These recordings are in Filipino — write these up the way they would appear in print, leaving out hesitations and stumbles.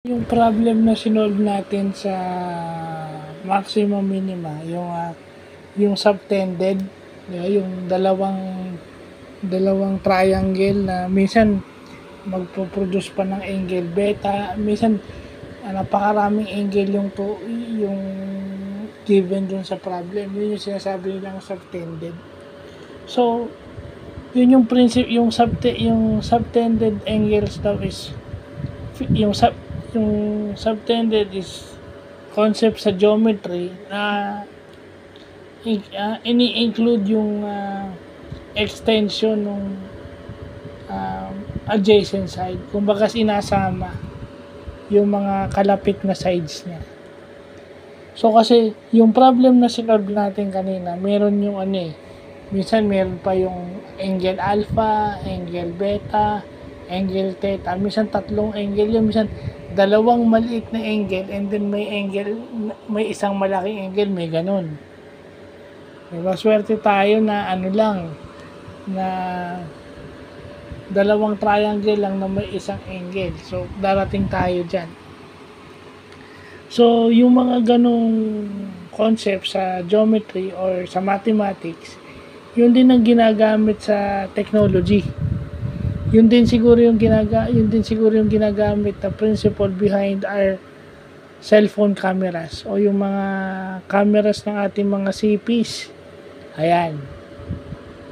Yung problem na sinolve natin sa maximum minima, yung subtended, yung dalawang triangle na minsan magpo-produce pa ng angle beta, minsan napakaraming angle yung given dun sa problem. Yun yung sinasabi nilang subtended. So, yun yung yung subtended angles daw is yung subtended is concept sa geometry na ini-include yung extension ng adjacent side. Kumbaga sinasama yung mga kalapit na sides niya. So kasi yung problem na sinolve natin kanina, meron yung minsan meron pa yung angle alpha, angle beta, angle theta, minsan tatlong angle yun, minsan dalawang maliit na angle and then may isang malaking angle, may ganun. Diba? Swerte tayo na na dalawang triangle lang na may isang angle. So, darating tayo dyan. So, yung mga ganong concept sa geometry or sa mathematics, yun din ang ginagamit sa technology. Yun din siguro yung ginagamit na principle behind our cellphone cameras o yung mga cameras ng ating mga CPs. Ayan.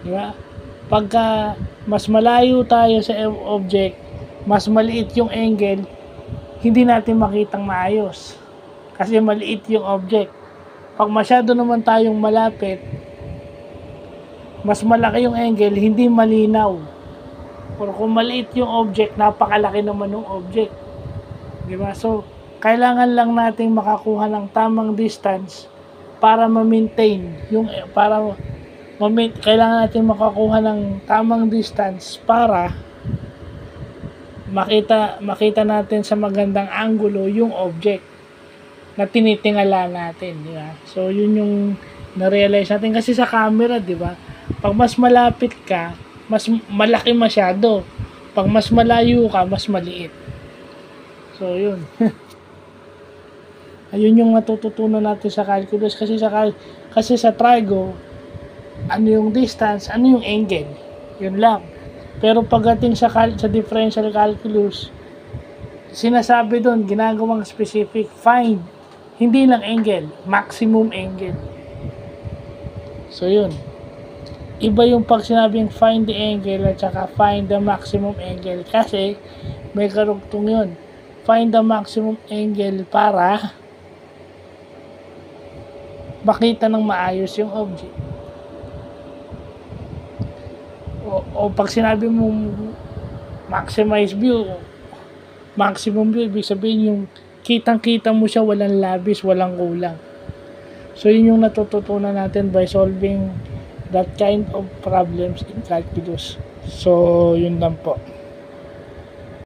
Di ba? Pagka mas malayo tayo sa object, mas maliit yung angle, hindi natin makitang maayos. Kasi maliit yung object. Pag masyado naman tayong malapit, mas malaki yung angle, hindi malinaw. Pero kung maliit yung object, napakalaki naman ng object. Diba? So, kailangan lang nating makakuha ng tamang distance para ma-maintain kailangan natin makakuha ng tamang distance para makita natin sa magandang angulo yung object na tinitingala natin, di ba? So, yun yung na-realize natin kasi sa camera, di ba? Pag mas malapit ka, mas malaki masyado. Pag mas malayo ka, mas maliit. So, yun. Ayun yung natututunan natin sa calculus kasi sa trigo, ano yung distance, ano yung angle. Yun lang. Pero pagdating sa differential calculus, sinasabi doon, ginagawang specific, find, hindi lang angle, maximum angle. So, yun. Iba yung pag sinabing find the angle at saka find the maximum angle kasi may karugtong yun. Find the maximum angle para makita ng maayos yung object. O pag sinabi mo maximize view, maximum view, ibig sabihin yung kitang-kita mo siya, walang labis, walang kulang. So, yun yung natututunan natin by solving that kind of problems in calculus. So, yun lang po.